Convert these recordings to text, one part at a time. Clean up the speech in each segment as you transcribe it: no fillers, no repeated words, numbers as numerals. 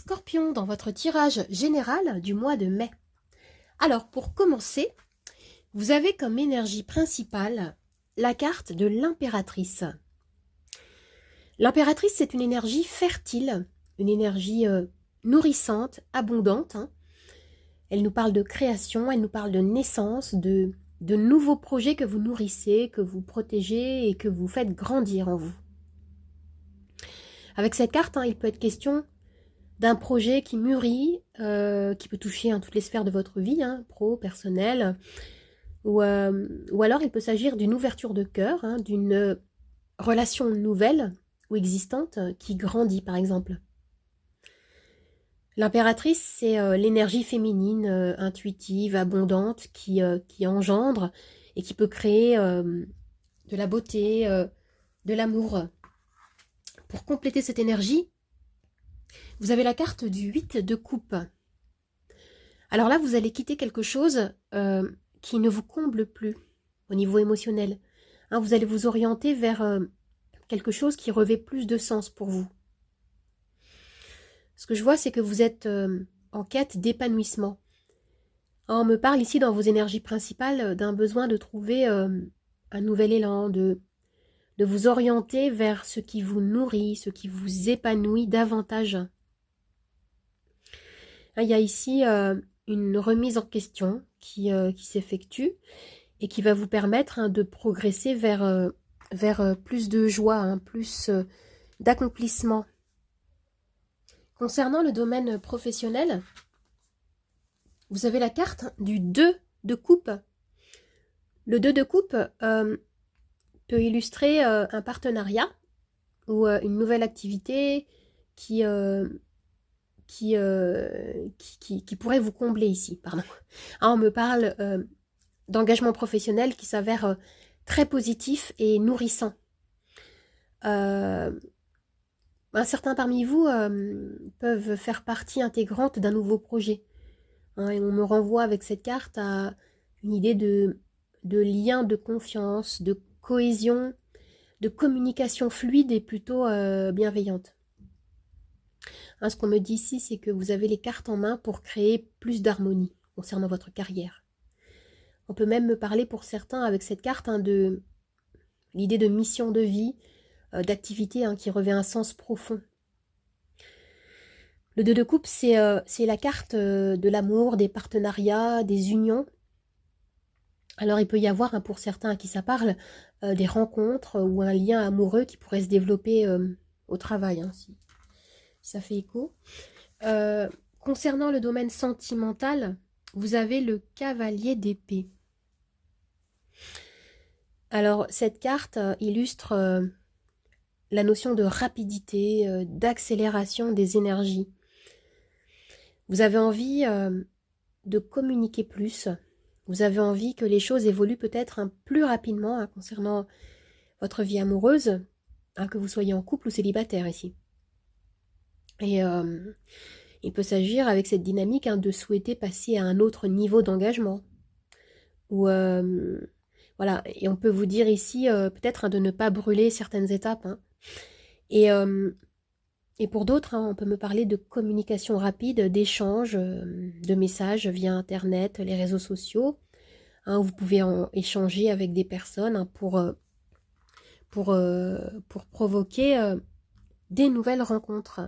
Scorpion dans votre tirage général du mois de mai. Alors, pour commencer, vous avez comme énergie principale la carte de l'impératrice. L'impératrice, c'est une énergie fertile, une énergie nourrissante, abondante. Elle nous parle de création, elle nous parle de naissance, de nouveaux projets que vous nourrissez, que vous protégez et que vous faites grandir en vous. Avec cette carte, il peut être question d'un projet qui mûrit, qui peut toucher toutes les sphères de votre vie, pro, personnel, ou alors il peut s'agir d'une ouverture de cœur, d'une relation nouvelle ou existante qui grandit par exemple. L'impératrice, c'est l'énergie féminine, intuitive, abondante, qui engendre et qui peut créer de la beauté, de l'amour. Pour compléter cette énergie, vous avez la carte du 8 de coupe. Alors là, vous allez quitter quelque chose qui ne vous comble plus au niveau émotionnel. Vous allez vous orienter vers quelque chose qui revêt plus de sens pour vous. Ce que je vois, c'est que vous êtes en quête d'épanouissement. On me parle ici dans vos énergies principales d'un besoin de trouver un nouvel élan, de vous orienter vers ce qui vous nourrit, ce qui vous épanouit davantage. Il y a ici une remise en question qui s'effectue et qui va vous permettre de progresser vers plus de joie, plus d'accomplissement. Concernant le domaine professionnel, vous avez la carte du 2 de coupe. Le 2 de coupe peut illustrer un partenariat ou une nouvelle activité qui pourrait vous combler ici. Pardon. On me parle d'engagement professionnel qui s'avère très positif et nourrissant. Certains parmi vous peuvent faire partie intégrante d'un nouveau projet. Et on me renvoie avec cette carte à une idée de lien de confiance, de cohésion, de communication fluide et plutôt bienveillante. Ce qu'on me dit ici, c'est que vous avez les cartes en main pour créer plus d'harmonie concernant votre carrière. On peut même me parler pour certains avec cette carte de l'idée de mission de vie, d'activité qui revêt un sens profond. Le 2 de coupe, c'est la carte de l'amour, des partenariats, des unions. Alors il peut y avoir, pour certains à qui ça parle, des rencontres ou un lien amoureux qui pourrait se développer au travail, si ça fait écho. Concernant le domaine sentimental, vous avez le cavalier d'épée. Alors cette carte illustre la notion de rapidité, d'accélération des énergies. Vous avez envie de communiquer plus. Vous avez envie que les choses évoluent peut-être plus rapidement concernant votre vie amoureuse, que vous soyez en couple ou célibataire ici. Et il peut s'agir avec cette dynamique de souhaiter passer à un autre niveau d'engagement. Ou voilà, et on peut vous dire ici peut-être de ne pas brûler certaines étapes. Et pour d'autres, on peut me parler de communication rapide, d'échange, de messages via Internet, les réseaux sociaux. Vous pouvez échanger avec des personnes pour provoquer des nouvelles rencontres.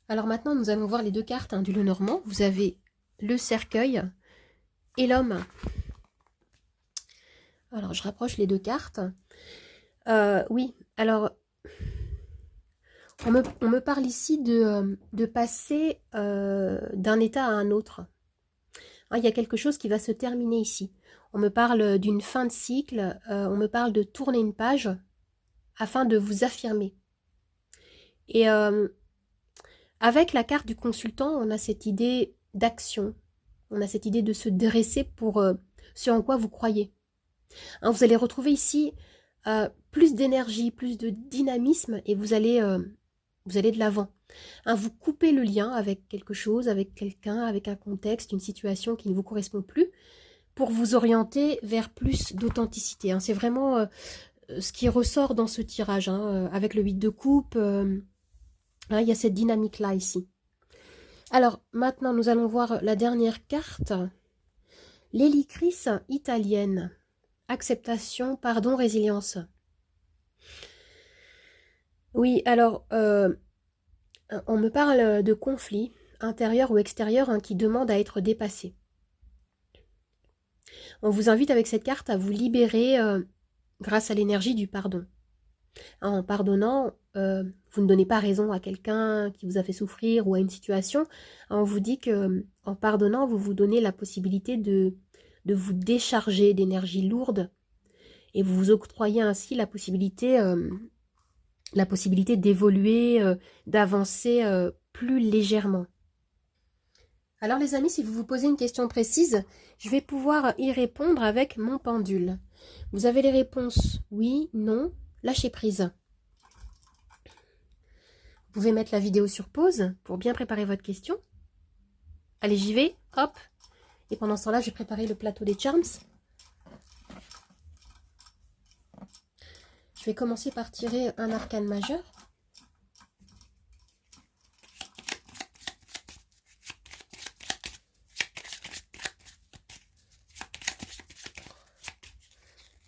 Alors maintenant, nous allons voir les deux cartes du Lenormand. Vous avez le cercueil et l'homme. Alors, je rapproche les deux cartes. Oui, alors, on me parle ici de passer d'un état à un autre. Il y a quelque chose qui va se terminer ici. On me parle d'une fin de cycle, on me parle de tourner une page afin de vous affirmer. Et avec la carte du consultant, on a cette idée d'action, on a cette idée de se dresser pour ce en quoi vous croyez. Vous allez retrouver ici plus d'énergie, plus de dynamisme et vous allez de l'avant. Vous coupez le lien avec quelque chose, avec quelqu'un, avec un contexte, une situation qui ne vous correspond plus pour vous orienter vers plus d'authenticité. C'est vraiment ce qui ressort dans ce tirage. Avec le 8 de coupe, Hein, il y a cette dynamique-là ici. Alors, maintenant, nous allons voir la dernière carte. L'hélicris italienne. Acceptation, pardon, résilience. Oui, alors, on me parle de conflits intérieurs ou extérieurs hein, qui demandent à être dépassés. On vous invite avec cette carte à vous libérer grâce à l'énergie du pardon. En pardonnant, vous ne donnez pas raison à quelqu'un qui vous a fait souffrir ou à une situation. On vous dit que en pardonnant, vous vous donnez la possibilité de vous décharger d'énergie lourde et vous vous octroyez ainsi la possibilité d'évoluer, d'avancer plus légèrement. Alors les amis, si vous vous posez une question précise, je vais pouvoir y répondre avec mon pendule. Vous avez les réponses oui, non, lâchez prise. Vous pouvez mettre la vidéo sur pause pour bien préparer votre question. Allez, j'y vais, hop. Et pendant ce temps-là, je vais préparer le plateau des charms. Je vais commencer par tirer un arcane majeur.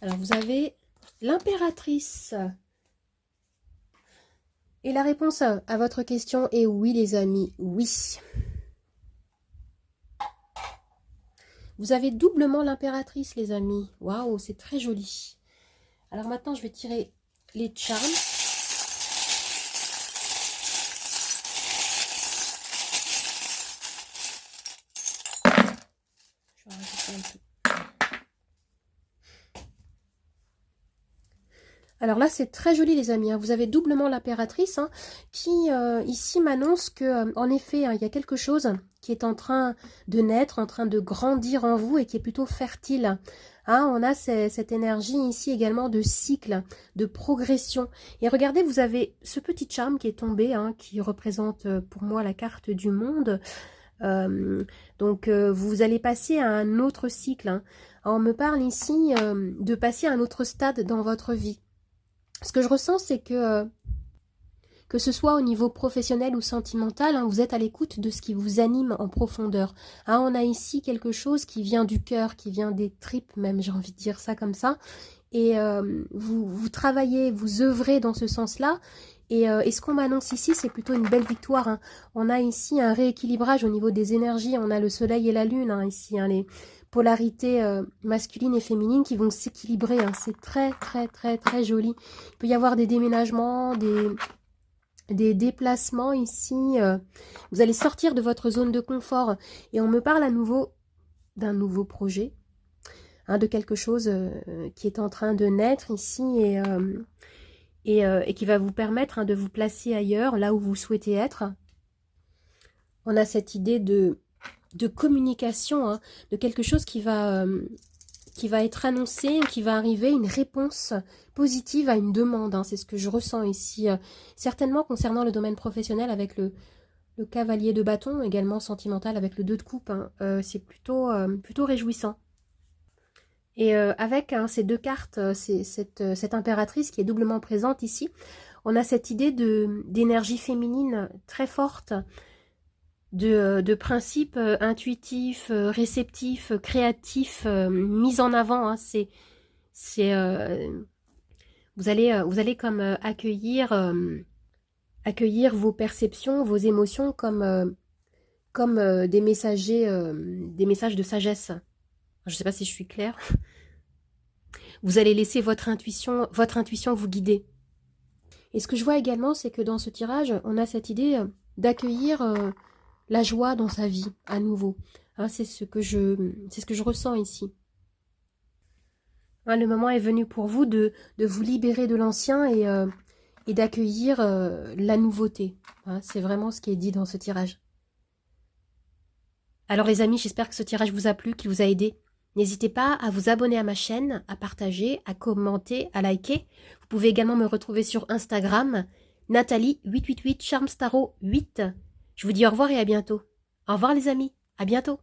Alors, vous avez l'impératrice. Et la réponse à votre question est oui, les amis, oui. Vous avez doublement l'impératrice, les amis. Waouh, c'est très joli. Alors maintenant, je vais tirer les charms. Je vais rajouter un peu. Alors là, c'est très joli, les amis. Hein. Vous avez doublement l'impératrice hein, qui, ici, m'annonce que, en effet, hein, il y a quelque chose qui est en train de naître, en train de grandir en vous et qui est plutôt fertile. Hein, on a cette énergie ici également de cycle, de progression. Et regardez, vous avez ce petit charme qui est tombé, hein, qui représente pour moi la carte du monde. Donc, vous allez passer à un autre cycle. Hein. On me parle ici de passer à un autre stade dans votre vie. Ce que je ressens, c'est que ce soit au niveau professionnel ou sentimental, hein, vous êtes à l'écoute de ce qui vous anime en profondeur. Hein, on a ici quelque chose qui vient du cœur, qui vient des tripes même, j'ai envie de dire ça comme ça. Et vous travaillez, vous œuvrez dans ce sens-là. Et ce qu'on m'annonce ici, c'est plutôt une belle victoire. Hein. On a ici un rééquilibrage au niveau des énergies. On a le soleil et la lune hein, ici, hein, les polarités masculines et féminines qui vont s'équilibrer. Hein. C'est très, très, très, très joli. Il peut y avoir des déménagements, des déplacements ici. Vous allez sortir de votre zone de confort. Et on me parle à nouveau d'un nouveau projet. Hein, de quelque chose qui est en train de naître ici et qui va vous permettre hein, de vous placer ailleurs, là où vous souhaitez être. On a cette idée de communication, hein, de quelque chose qui va être annoncé, qui va arriver, une réponse positive à une demande. Hein, c'est ce que je ressens ici. Certainement concernant le domaine professionnel avec le cavalier de bâton, également sentimental avec le 2 de coupe. Hein, c'est plutôt réjouissant. Et avec hein, ces deux cartes, cette impératrice qui est doublement présente ici, on a cette idée d'énergie féminine très forte, de principes intuitifs, réceptifs, créatifs, mis en avant. Hein, vous allez comme accueillir vos perceptions, vos émotions comme des messages de sagesse. Je ne sais pas si je suis claire. Vous allez laisser votre intuition vous guider. Et ce que je vois également, c'est que dans ce tirage, on a cette idée d'accueillir la joie dans sa vie, à nouveau. Hein, c'est ce que je ressens ici. Hein, le moment est venu pour vous de vous libérer de l'ancien et d'accueillir la nouveauté. Hein, c'est vraiment ce qui est dit dans ce tirage. Alors les amis, j'espère que ce tirage vous a plu, qu'il vous a aidé. N'hésitez pas à vous abonner à ma chaîne, à partager, à commenter, à liker. Vous pouvez également me retrouver sur Instagram, Nathalie888 Charmstaro 8. Je vous dis au revoir et à bientôt. Au revoir les amis, à bientôt.